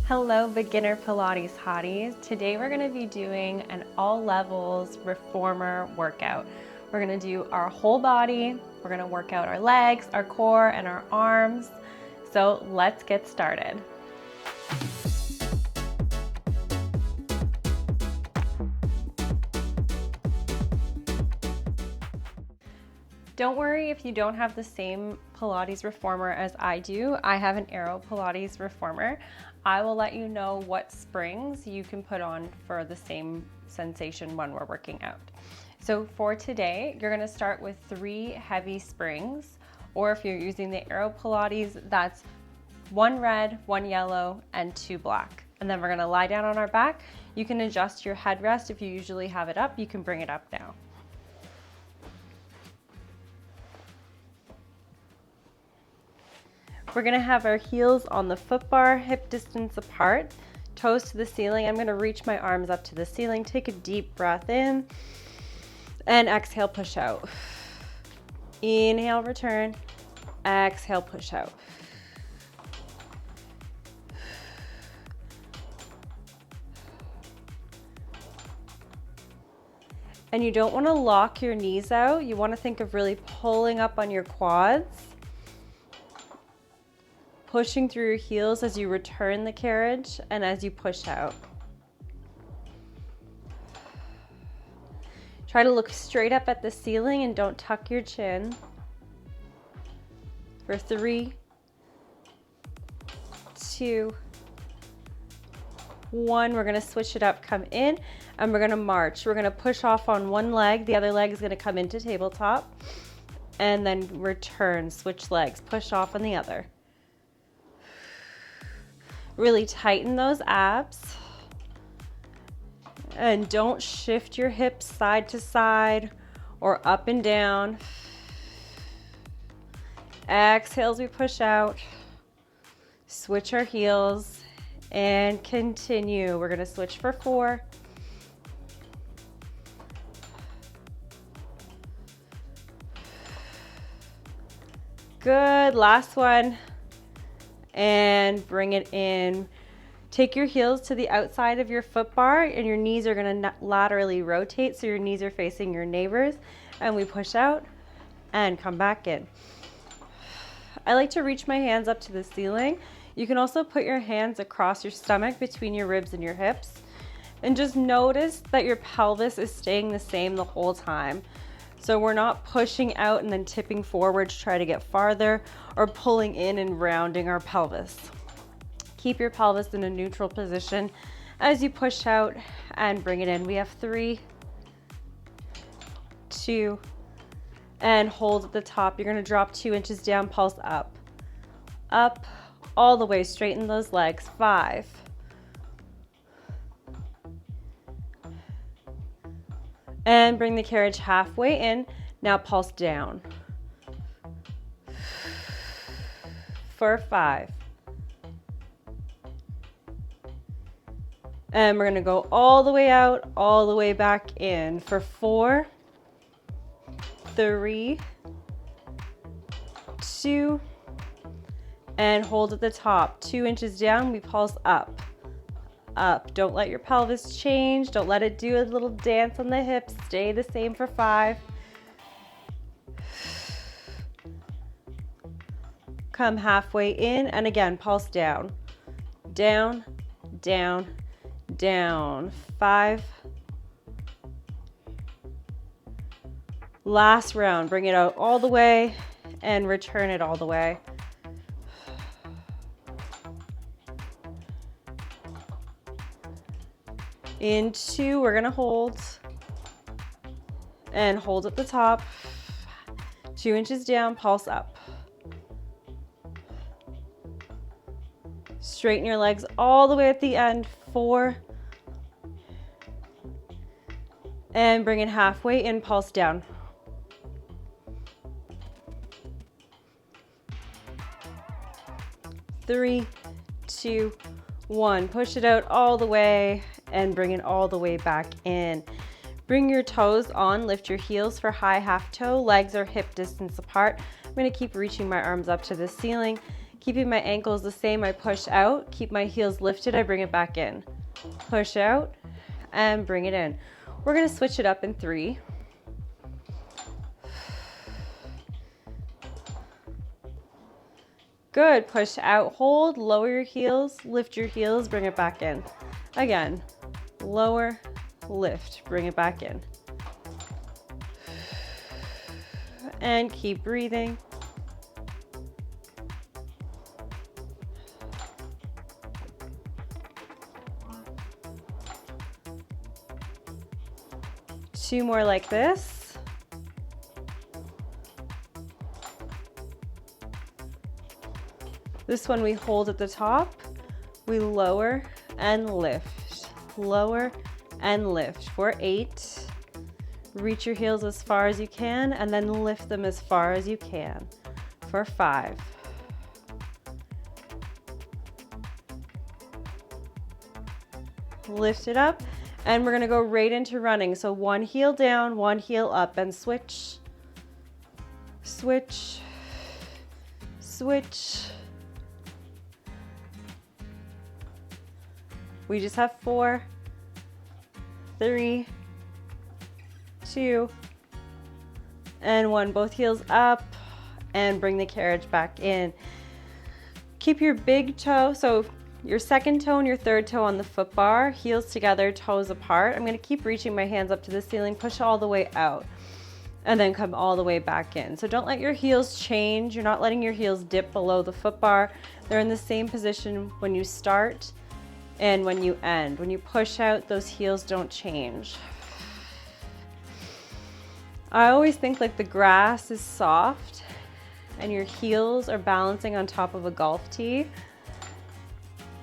Hello beginner Pilates hotties. Today we're going to be doing an all levels reformer workout. We're going to do our whole body. We're going to work out our legs, our core, and our arms. So let's get started. Don't worry if you don't have the same Pilates Reformer as I do. I have an Aero Pilates Reformer. I will let you know what springs you can put on for the same sensation when we're working out. So for today, you're gonna start with 3 heavy springs, or if you're using the Aero Pilates, that's 1 red, 1 yellow, and 2 black. And then we're gonna lie down on our back. You can adjust your headrest. If you usually have it up, you can bring it up now. We're gonna have our heels on the foot bar, hip distance apart, toes to the ceiling. I'm gonna reach my arms up to the ceiling, take a deep breath in, and exhale, push out. Inhale, return, exhale, push out. And you don't wanna lock your knees out. You wanna think of really pulling up on your quads, pushing through your heels as you return the carriage and as you push out. Try to look straight up at the ceiling and don't tuck your chin. For 3, 2, 1, we're gonna switch it up, come in, and we're gonna march. We're gonna push off on one leg, the other leg is gonna come into tabletop, and then return, switch legs, push off on the other. Really tighten those abs and don't shift your hips side to side or up and down. Exhale as we push out. Switch our heels and continue. We're gonna switch for 4. Good, last one. And bring it in. Take your heels to the outside of your foot bar and your knees are gonna laterally rotate so your knees are facing your neighbors, and we push out and come back in. I like to reach my hands up to the ceiling. You can also put your hands across your stomach between your ribs and your hips, and just notice that your pelvis is staying the same the whole time. So we're not pushing out and then tipping forward to try to get farther, or pulling in and rounding our pelvis. Keep your pelvis in a neutral position as you push out and bring it in. We have 3, 2, and hold at the top. You're gonna drop 2 inches down, pulse up. Up, all the way, straighten those legs. 5. And bring the carriage halfway in. Now pulse down. For 5. And we're gonna go all the way out, all the way back in for 4, 3, 2, and hold at the top. 2 inches down, we pulse up. Up. Don't let your pelvis change. Don't let it do a little dance on the hips. Stay the same for 5. Come halfway in, and again, pulse down. Down, down, down. 5. Last round. Bring it out all the way and return it all the way. In 2, we're gonna hold and hold at the top. 2 inches down, pulse up. Straighten your legs all the way at the end. 4. And bring it halfway in, pulse down. 3, 2, 1. Push it out all the way and bring it all the way back in. Bring your toes on, lift your heels for high half toe. Legs are hip distance apart. I'm gonna keep reaching my arms up to the ceiling. Keeping my ankles the same, I push out, keep my heels lifted, I bring it back in. Push out and bring it in. We're gonna switch it up in 3. Good, push out, hold, lower your heels, lift your heels, bring it back in. Again, lower, lift, bring it back in. And keep breathing. Two more like this. This one we hold at the top, we lower and lift, lower and lift for 8. Reach your heels as far as you can and then lift them as far as you can for 5. Lift it up and we're gonna go right into running. So one heel down, one heel up and switch, switch, switch. We just have 4, 3, 2, and 1. Both heels up and bring the carriage back in. Keep your big toe, so your second toe and your third toe on the foot bar, heels together, toes apart. I'm gonna keep reaching my hands up to the ceiling, push all the way out, and then come all the way back in. So don't let your heels change. You're not letting your heels dip below the foot bar. They're in the same position when you start and when you end. When you push out, those heels don't change. I always think like the grass is soft and your heels are balancing on top of a golf tee.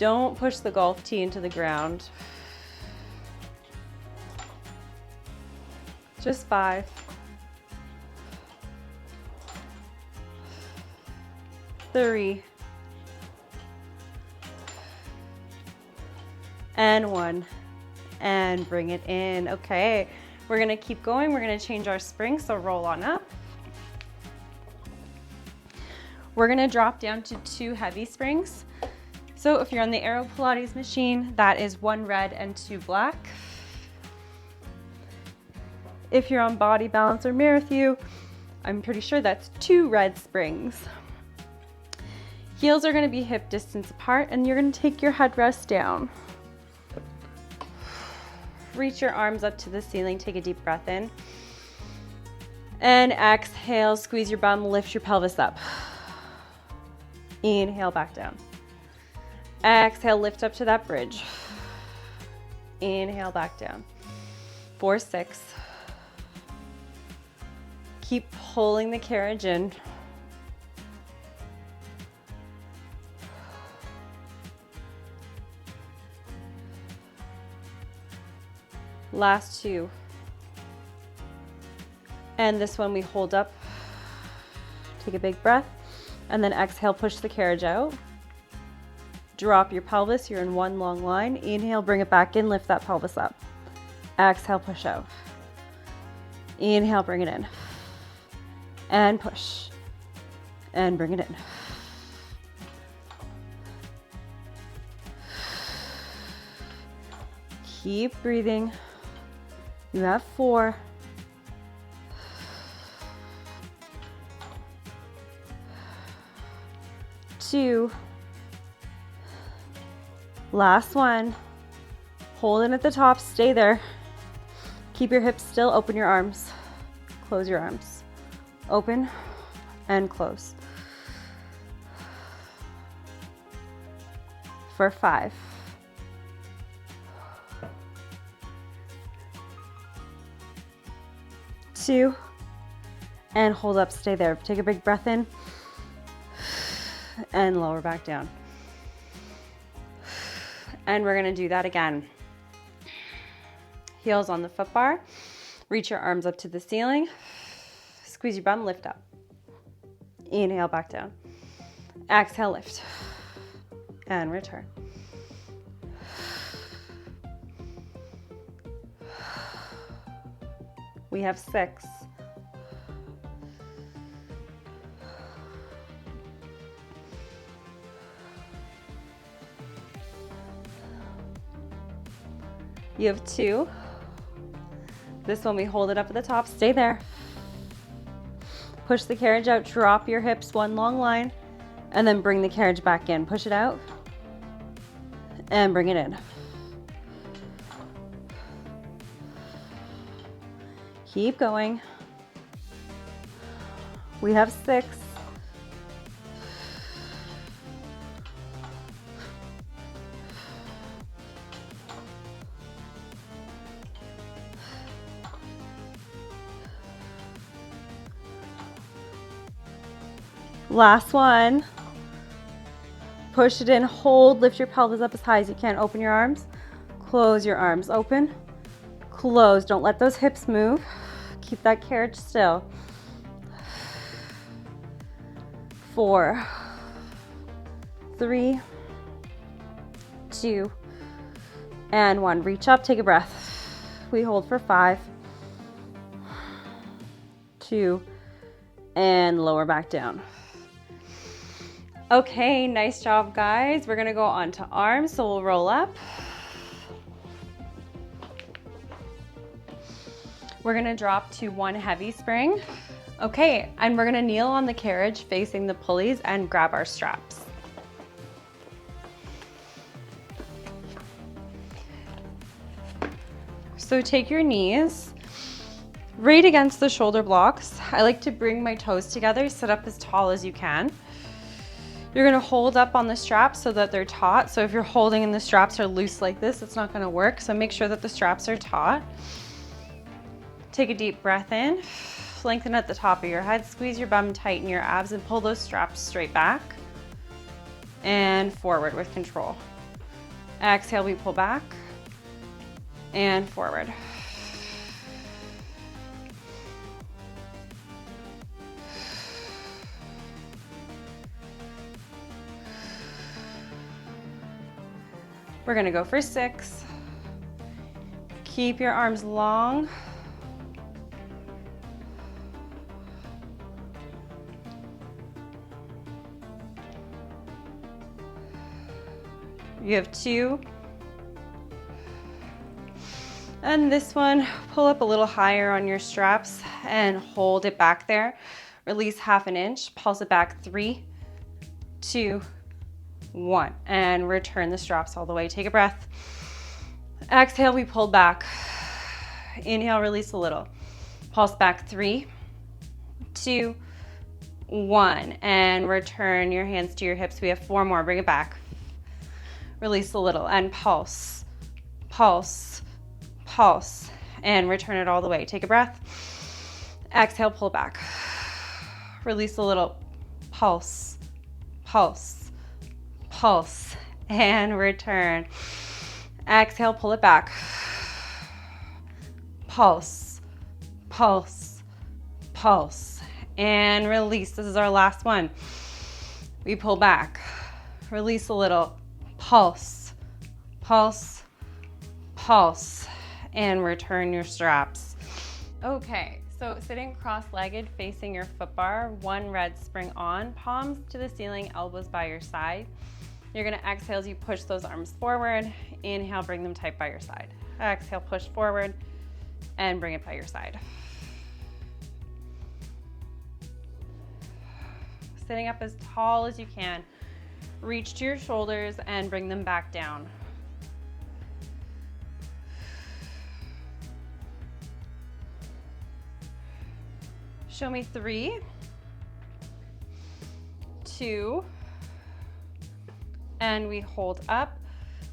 Don't push the golf tee into the ground. Just 5. Three. And 1. And bring it in. Okay, we're gonna keep going. We're gonna change our spring, so roll on up. We're gonna drop down to 2 heavy springs. So if you're on the Aero Pilates machine, that is 1 red and 2 black. If you're on Body Balance or Marathon, I'm pretty sure that's 2 red springs. Heels are gonna be hip distance apart and you're gonna take your headrest down. Reach your arms up to the ceiling, take a deep breath in. And exhale, squeeze your bum, lift your pelvis up. Inhale, back down. Exhale, lift up to that bridge. Inhale, back down. 4, 6. Keep pulling the carriage in. Last 2. And this one we hold up. Take a big breath. And then exhale, push the carriage out. Drop your pelvis, you're in 1 long line. Inhale, bring it back in, lift that pelvis up. Exhale, push out. Inhale, bring it in. And push. And bring it in. Keep breathing. You have 4. 2. Last 1. Hold in at the top, stay there. Keep your hips still, open your arms. Close your arms. Open and close. For 5. 2. And hold up, stay there. Take a big breath in and lower back down. And we're gonna do that again. Heels on the foot bar. Reach your arms up to the ceiling. Squeeze your bum, lift up. Inhale, back down. Exhale, lift. And return. We have 6. You have 2. This one, we hold it up at the top, stay there. Push the carriage out, drop your hips, one long line, and then bring the carriage back in. Push it out and bring it in. Keep going. We have 6. Last one. Push it in, hold, lift your pelvis up as high as you can. Open your arms, close your arms, open, close. Don't let those hips move. Keep that carriage still. 4, 3, 2, and 1. Reach up, take a breath. We hold for 5, 2, and lower back down. Okay, nice job, guys. We're gonna go on to arms, so we'll roll up. We're gonna drop to 1 heavy spring. Okay, and we're gonna kneel on the carriage facing the pulleys and grab our straps. So take your knees right against the shoulder blocks. I like to bring my toes together, sit up as tall as you can. You're gonna hold up on the straps so that they're taut. So if you're holding and the straps are loose like this, it's not gonna work. So make sure that the straps are taut. Take a deep breath in, lengthen at the top of your head, squeeze your bum, tighten your abs, and pull those straps straight back and forward with control. Exhale, we pull back and forward. We're gonna go for 6. Keep your arms long. You have 2. And this one, pull up a little higher on your straps and hold it back there. Release 1/2 inch, pulse it back. 3, 2, 1, and return the straps all the way. Take a breath. Exhale, we pull back. Inhale, release a little. Pulse back. 3, 2, 1, and return your hands to your hips. We have 4 more. Bring it back. Release a little and pulse, pulse, pulse, and return it all the way. Take a breath. Exhale, pull back. Release a little. Pulse, pulse, pulse, and return. Exhale, pull it back. Pulse, pulse, pulse, and release. This is our last one. We pull back, release a little, pulse, pulse, pulse, and return your straps. Okay, so sitting cross-legged facing your foot bar, 1 red spring on, palms to the ceiling, elbows by your side. You're gonna exhale as you push those arms forward. Inhale, bring them tight by your side. Exhale, push forward and bring it by your side. Sitting up as tall as you can. Reach to your shoulders and bring them back down. Show me 3, 2, and we hold up.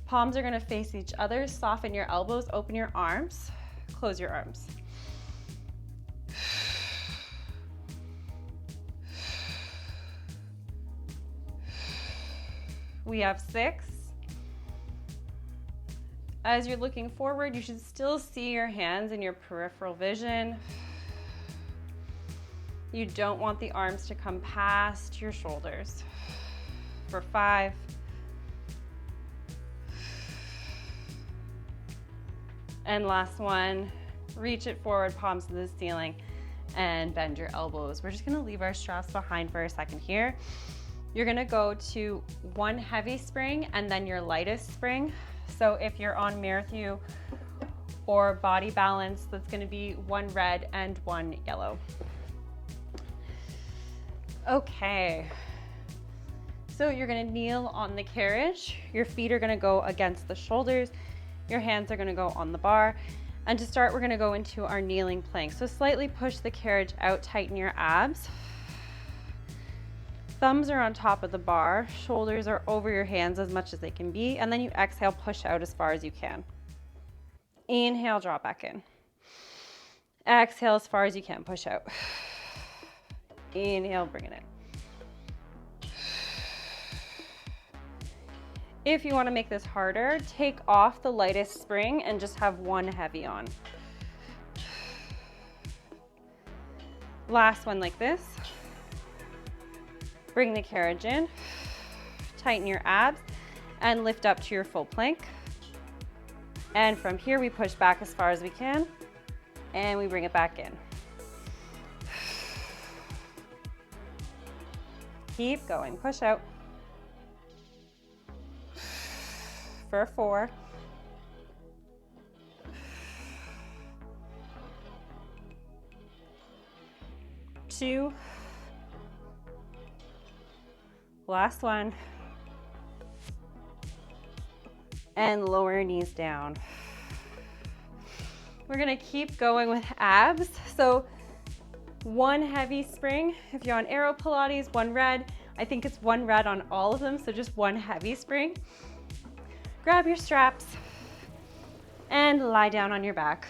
Palms are gonna face each other. Soften your elbows, open your arms, close your arms. We have 6. As you're looking forward, you should still see your hands in your peripheral vision. You don't want the arms to come past your shoulders. For 5. And last one, reach it forward, palms to the ceiling, and bend your elbows. We're just gonna leave our straps behind for a second here. You're gonna go to 1 heavy spring and then your lightest spring. So if you're on Marathon or body balance. That's going to be one red and one yellow. Okay. So you're going to kneel on the carriage. Your feet are going to go against the shoulders. Your hands are going to go on the bar. And to start, we're going to go into our kneeling plank. So slightly push the carriage out, tighten your abs. Thumbs are on top of the bar. Shoulders are over your hands as much as they can be. And then you exhale, push out as far as you can. Inhale, draw back in. Exhale as far as you can, push out. Inhale, bring it in. If you want to make this harder, take off the lightest spring and just have one heavy on. Last one like this. Bring the carriage in, tighten your abs, and lift up to your full plank. And from here, we push back as far as we can, and we bring it back in. Keep going, push out. For 4. 2. Last one. And lower your knees down. We're gonna keep going with abs. So one heavy spring. If you're on Aero Pilates, one red. I think it's one red on all of them, so just one heavy spring. Grab your straps and lie down on your back.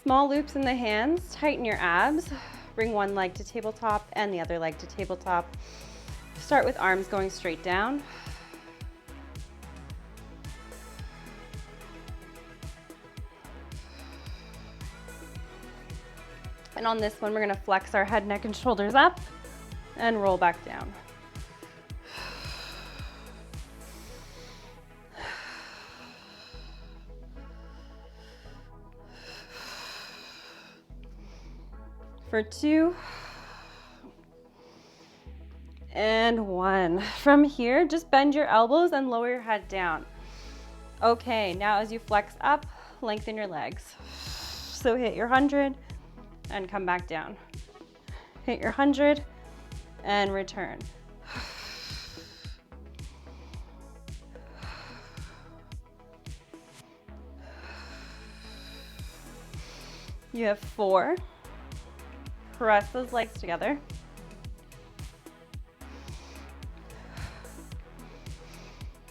Small loops in the hands, tighten your abs. Bring one leg to tabletop and the other leg to tabletop. Start with arms going straight down. And on this one, we're gonna flex our head, neck, and shoulders up and roll back down. For 2 and 1. From here, just bend your elbows and lower your head down. Okay, now as you flex up, lengthen your legs. So hit your 100 and come back down. Hit your 100 and return. You have 4. Press those legs together.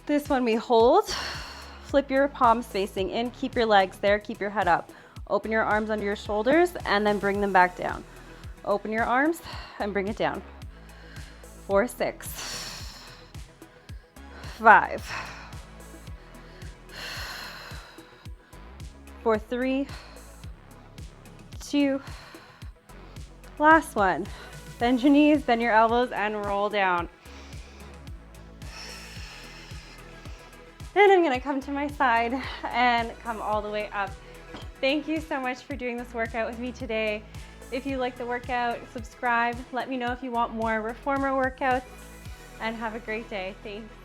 This one we hold. Flip your palms facing in, keep your legs there, keep your head up. Open your arms under your shoulders and then bring them back down. Open your arms and bring it down. 4, 6, 5, 4, 3, 2, last one. Bend your knees, bend your elbows, and roll down. And I'm gonna come to my side and come all the way up. Thank you so much for doing this workout with me today. If you like the workout, subscribe. Let me know if you want more reformer workouts, and have a great day. Thanks.